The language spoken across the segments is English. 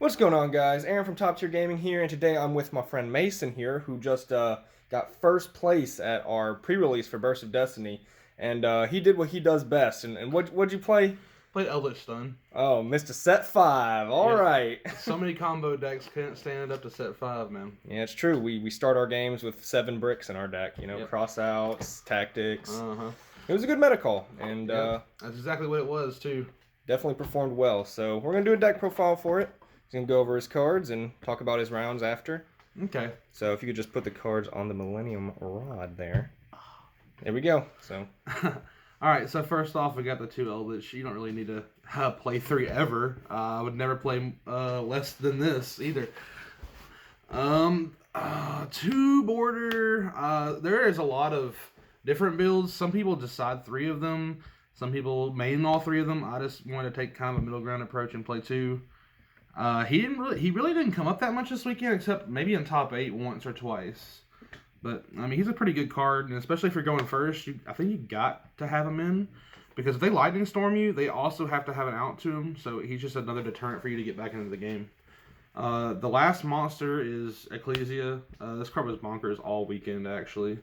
What's going on, guys? Aaron from Top Tier Gaming here, and today I'm with my friend Mason here, who just got first place at our pre-release for Burst of Destiny, and he did what he does best. And what'd you play? Played Eldlich Stun. Oh, missed a set 5. All Yeah. right. So many combo decks can't stand up to set 5, man. Yeah, it's true. We start our games with 7 bricks in our deck. Yep. Crossouts, tactics. Uh-huh. It was a good meta call, and That's exactly what it was, too. definitely performed well. So we're gonna do a deck profile for it. He's gonna go over his cards and talk about his rounds after. Okay. So if you could just put the cards on the Millennium Rod there. There we go. So. Alright, so first off, we got the 2 Eldlich. You don't really need to play 3 ever. I would never play less than this, either. 2 Border. There is a lot of different builds. Some people decide 3 of them. Some people main all 3 of them. I just wanted to take kind of a middle ground approach and play 2. He really didn't come up that much this weekend, except maybe in top 8 once or twice. But I mean, he's a pretty good card, and especially if you're going first, I think you got to have him in, because if they lightning storm you, they also have to have an out to him. So he's just another deterrent for you to get back into the game. The last monster is Ecclesia. This card was bonkers all weekend, actually.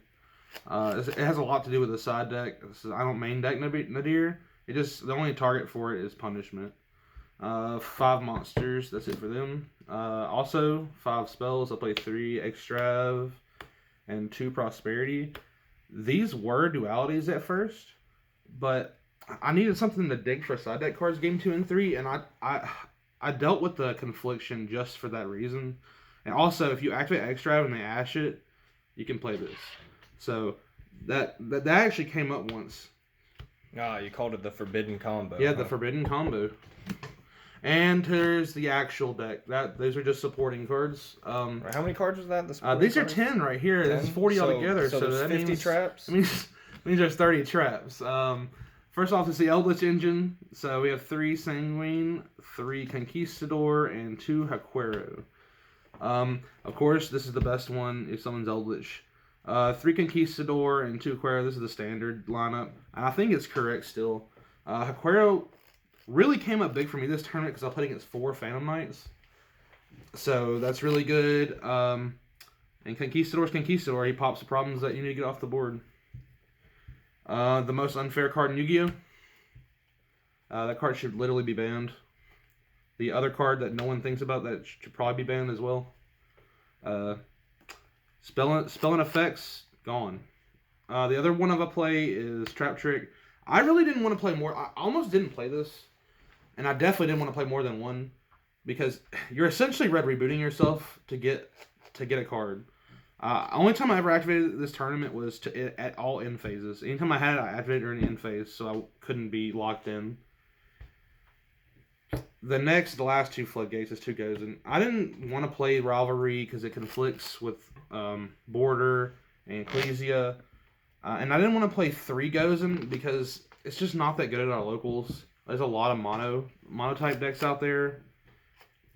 It has a lot to do with the side deck. I don't main deck Nadir. The only target for it is punishment. 5 monsters, that's it for them. Also, 5 spells. I play 3 Extrav and 2 Prosperity. These were dualities at first, but I needed something to dig for side deck cards game 2 and 3, and I dealt with the confliction just for that reason. And also, if you activate Extrav and they ash it, you can play this. So that actually came up once. Ah, you called it the Forbidden Combo. Yeah, the Forbidden Combo. And here's the actual deck. Those are just supporting cards. How many cards was that? These are 10 right here. 10? There's 40 altogether. So that 50 means, traps? That means there's 30 traps. First off, it's the Eldlich engine. So we have 3 Sanguine, 3 Conquistador, and 2 Haquero. Of course, this is the best one if someone's Eldlich. 3 Conquistador and 2 Haquero. This is the standard lineup. And I think it's correct still. Haquero really came up big for me this tournament because I played against 4 Phantom Knights. So that's really good. And Conquistador's Conquistador. He pops the problems that you need to get off the board. The most unfair card in Yu-Gi-Oh! That card should literally be banned. The other card that no one thinks about that should probably be banned as well. Spelling effects, gone. The other one of a play is Trap Trick. I really didn't want to play more. I almost didn't play this. And I definitely didn't want to play more than one, because you're essentially red rebooting yourself to get a card. Only time I ever activated this tournament was at all end phases. Anytime I had it, I activated during the end phase, so I couldn't be locked in. The last 2 floodgates is 2 goes, and I didn't want to play Rivalry because it conflicts with Border and Ecclesia, and I didn't want to play 3 goes in because it's just not that good at our locals. There's a lot of mono type decks out there,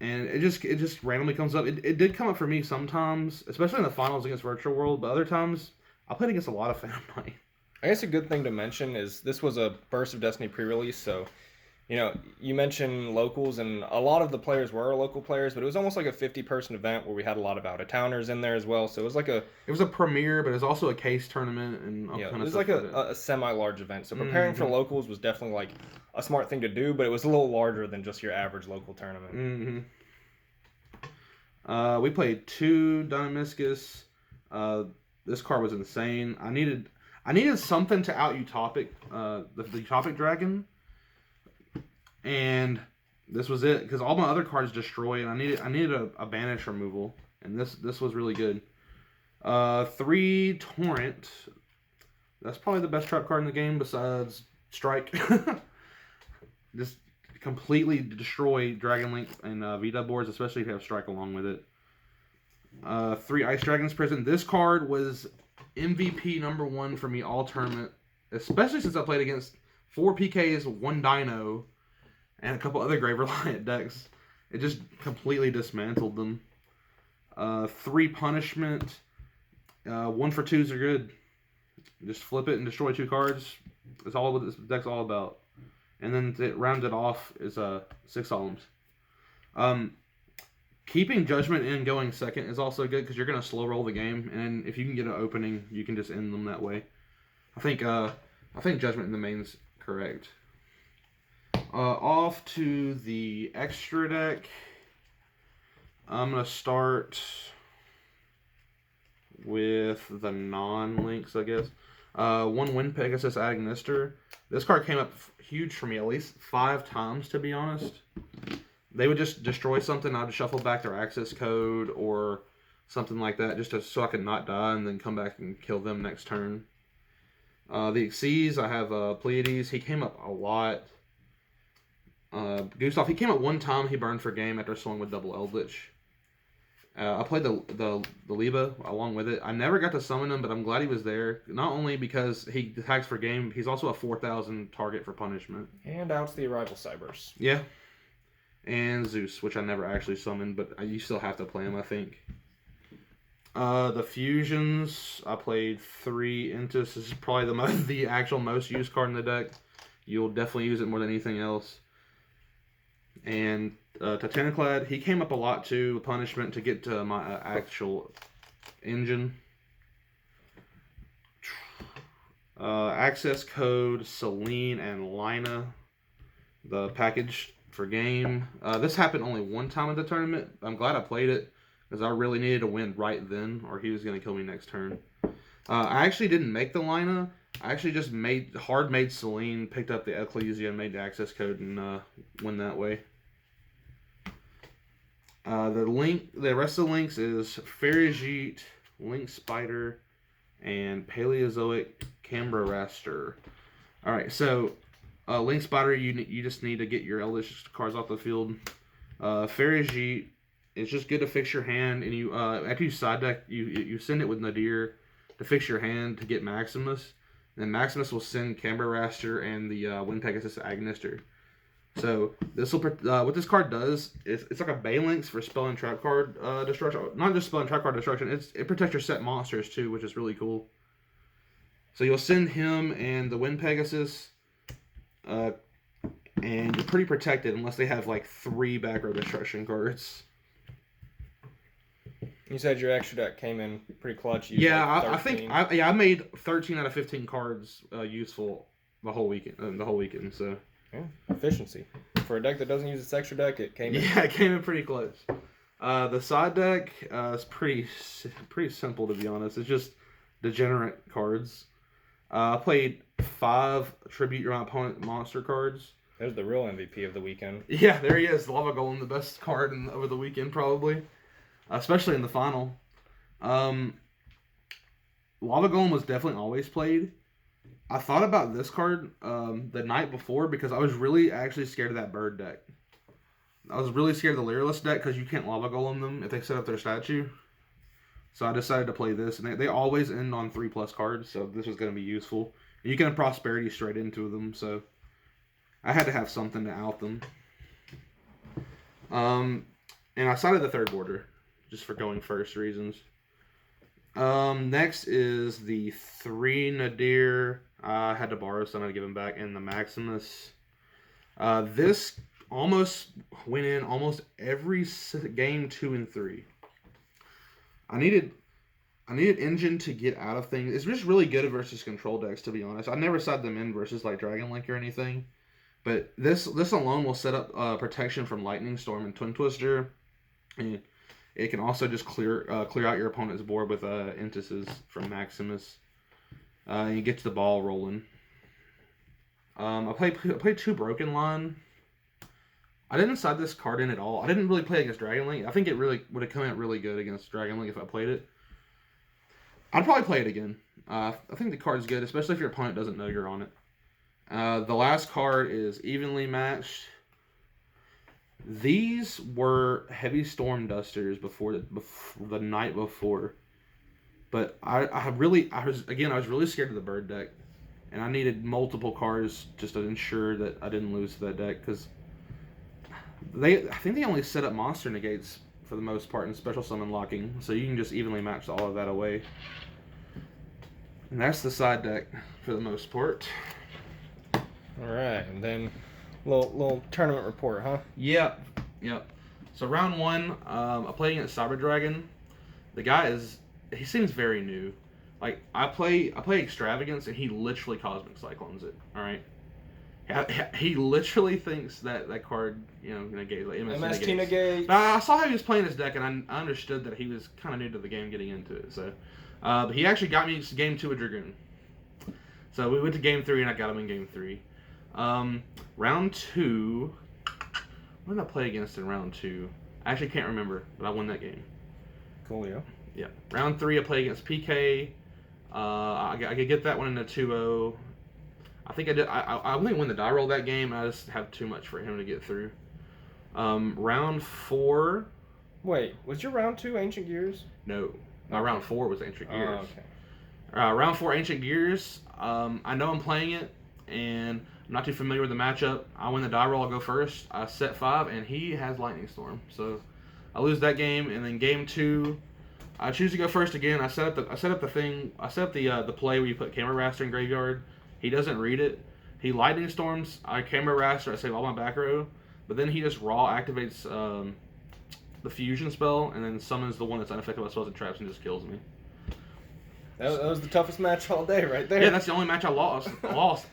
and it just randomly comes up. It did come up for me sometimes, especially in the finals against Virtual World, but other times I played against a lot of Phantom Knight. I guess a good thing to mention is this was a Burst of Destiny pre-release, so you mentioned locals, and a lot of the players were local players, but it was almost like a 50-person event where we had a lot of out-of-towners in there as well. So it was a premiere, but it was also a case tournament and all kind of stuff. It was like a semi-large event. So preparing for locals was definitely like a smart thing to do, but it was a little larger than just your average local tournament. We played 2 Dynamiscus. This card was insane. I needed something to out Utopic, the Utopic Dragon. And this was it, because all my other cards destroy, and I needed a banish removal, and this was really good. 3 Torrent. That's probably the best trap card in the game besides Strike. Just completely destroy Dragon Link and Vita boards, especially if you have Strike along with it. 3 Ice Dragon's Prison. This card was MVP #1 for me all tournament, especially since I played against 4 PKs, 1 Dino, and a couple other Grave Reliant decks. It just completely dismantled them. 3 Punishment. 1 for 2s are good. Just flip it and destroy 2 cards. That's all what this deck's all about. And then to round it off is 6 Solemns. keeping Judgment in going second is also good because you're going to slow roll the game, and if you can get an opening, you can just end them that way. I think Judgment in the main's correct. Off to the extra deck. I'm going to start with the non-links, I guess. One Wind Pegasus Agnister. This card came up huge for me at least 5 times, to be honest. They would just destroy something. I'd shuffle back their access code or something like that so I could not die and then come back and kill them next turn. The Xyz, I have Pleiades. He came up a lot. Gustav, he came up one time. He burned for game after swung with double Eldlich. I played the Liba along with it. I never got to summon him, but I'm glad he was there. Not only because he attacks for game, he's also a 4,000 target for punishment. And out's the Arrival Cybers. Yeah. And Zeus, which I never actually summoned, but you still have to play him, I think. The Fusions, I played 3 Intus. This is probably the actual most used card in the deck. You'll definitely use it more than anything else. And Titaniclad, he came up a lot too. Punishment to get to my actual engine. Access code, Celine and Lina. The package for game. This happened only one time in the tournament. I'm glad I played it because I really needed to win right then or he was going to kill me next turn. I actually didn't make the Lina. I actually just made Celine, picked up the Ecclesia, and made the access code and win that way. The rest of the links is Ferrigite, Link Spider, and Paleozoic Cambraraster. Alright, so Link Spider, you just need to get your Eldlich cards off the field. Ferrigite, it's just good to fix your hand, and you after you side deck, you send it with Nadir to fix your hand to get Maximus. Then Maximus will send Cambraraster and the Wind Pegasus Agnister. So this will what this card does is it's like a Balinx for spell and trap card destruction. Not just spell and trap card destruction. It protects your set monsters too, which is really cool. So you'll send him and the Wind Pegasus, and you're pretty protected unless they have like 3 back row destruction cards. You said your extra deck came in pretty clutch. Yeah, like I think I made 13 out of 15 cards useful the whole weekend. So yeah, efficiency for a deck that doesn't use its extra deck. It came in. Yeah, it came in pretty close. The side deck is pretty simple, to be honest. It's just degenerate cards. I played 5 Tribute Your Opponent monster cards. There's the real MVP of the weekend. Yeah, there he is. Lava Golem, the best card over the weekend, probably. Especially in the final. Lava Golem was definitely always played. I thought about this card the night before because I was really actually scared of that bird deck. I was really scared of the Lyrilless deck because you can't Lava Golem them if they set up their statue. So I decided to play this, and they always end on 3+ cards, so this was going to be useful. And you can have Prosperity straight into them, so I had to have something to out them. And I sided the third border, just for going first reasons. Next is the 3 Nadir. I had to borrow some to give him back, and the Maximus. This almost went in almost every game 2 and 3. I needed Engine to get out of things. It's just really good versus control decks, to be honest. I never side them in versus like Dragon Link or anything. But this alone will set up protection from Lightning Storm and Twin Twister. And it can also just clear out your opponent's board with Intuses from Maximus. And you get to the ball rolling. I played 2 Broken Line. I didn't side this card in at all. I didn't really play against Dragon Link. I think it really would have come out really good against Dragon Link if I played it. I'd probably play it again. I think the card's good, especially if your opponent doesn't know you're on it. The last card is Evenly Matched. These were Heavy Storm Dusters before the night before. But I was really scared of the bird deck. And I needed multiple cards just to ensure that I didn't lose to that deck, because I think they only set up monster negates for the most part in special summon locking, so you can just evenly match all of that away. And that's the side deck for the most part. All right, and then little tournament report, huh? Yep. So round one, I played against Cyber Dragon. The guy he seems very new. Like I play Extravagance and he literally Cosmic Cyclones it. All right. He literally thinks that card, negates like MST negates. I saw how he was playing his deck, and I understood that he was kind of new to the game, getting into it. So, but he actually got me to game 2 with Dragoon. So we went to game 3, and I got him in game 3. Round 2, what did I play against in round 2? I actually can't remember, but I won that game. Coolio. Yeah. Round 3, I played against PK. I could get that one in a 2-0. I think I did. I only won the die roll that game. I just have too much for him to get through. Round 4. Wait, was your round 2 Ancient Gears? No, my round 4 was Ancient Gears. Oh, okay. Round 4 Ancient Gears. I know I'm playing it, and I'm not too familiar with the matchup. I win the die roll. I'll go first. I set 5, and he has Lightning Storm. So I lose that game, and then game 2. I choose to go first again. I set up the play where you put Camera Raster in graveyard. He doesn't read it. He Lightning Storms. I Camera Raster. I save all my back row. But then he just raw activates the fusion spell and then summons the one that's unaffected by spells and traps and just kills me. That was the toughest match all day right there. Yeah, that's the only match I lost.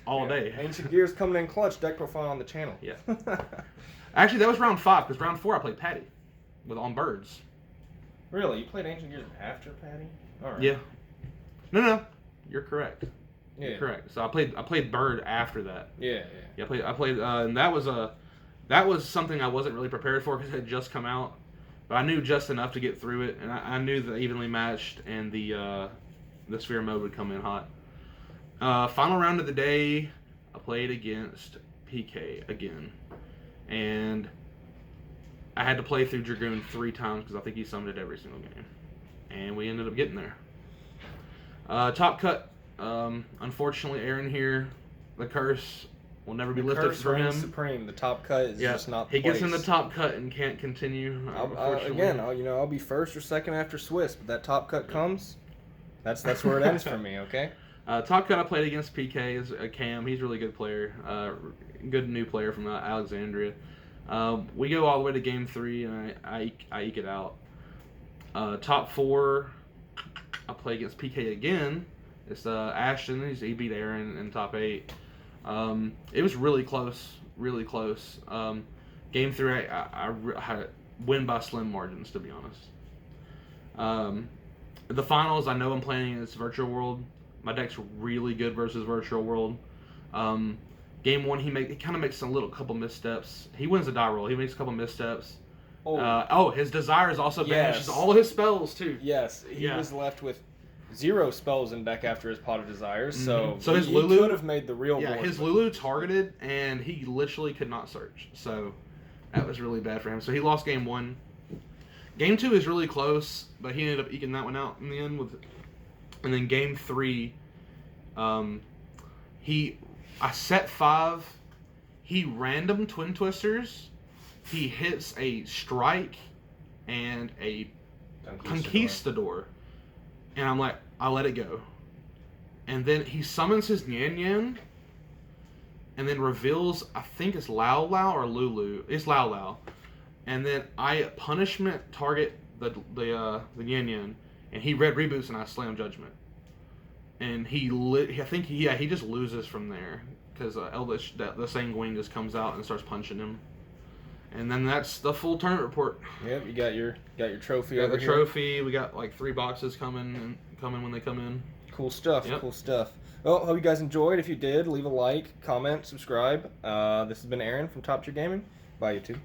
All day. Ancient Gears coming in clutch. Deck profile on the channel. Yeah. Actually, that was round 5 because round 4 I played Patty on birds. Really? You played Ancient Gears after Patty? All right. Yeah. No. You're correct. Yeah. You're correct. So I played bird after that. Yeah. Yeah, I played, and that was something I wasn't really prepared for because it had just come out, but I knew just enough to get through it, and I knew the evenly matched and the sphere mode would come in hot. Final round of the day, I played against PK again, and I had to play through Dragoon 3 times because I think he summoned it every single game, and we ended up getting there. Top cut. Unfortunately, Aaron here, the curse will never be lifted for him. Supreme. The top cut is just not the He gets place. in the top cut and can't continue. I'll be first or second after Swiss, but that top cut comes. That's where it ends for me. Okay. Top cut I played against PK is Cam. He's a really good player. Good new player from Alexandria. We go all the way to game 3 and I eke it out. Top 4, I play against PK again. It's Ashton. He beat Aaron in top 8. It was really close. Game 3, I win by slim margins, to be honest. The finals, I know I'm playing against Virtual World. My deck's really good versus Virtual World. Game 1, he kind of makes a couple missteps. He wins the die roll. He makes a couple missteps. His Desires also banishes all his spells too. Yes, he was left with 0 spells in deck after his Pot of Desires, so his he Lulu could have made the real board. His Lulu targeted, and he literally could not search. So that was really bad for him. So he lost game 1. Game 2 is really close, but he ended up eking that one out in the end. And then game 3, I set 5. He random Twin Twisters. He hits a Strike and a Conquistador. And I'm like, I let it go. And then he summons his Nyan Nyan. And then reveals, I think it's Lao Lao or Lulu. It's Lao Lao. And then I punishment target the Nyan Nyan. And he red reboots and I slam Judgment. And he just loses from there. Because Eldlich, the Sanguine, just comes out and starts punching him. And then that's the full tournament report. Yep, you got your trophy over here. Trophy. We got like 3 boxes coming when they come in. Cool stuff. Yep. Cool stuff. Well, hope you guys enjoyed. If you did, leave a like, comment, subscribe. This has been Aaron from Top Tier Gaming. Bye, YouTube.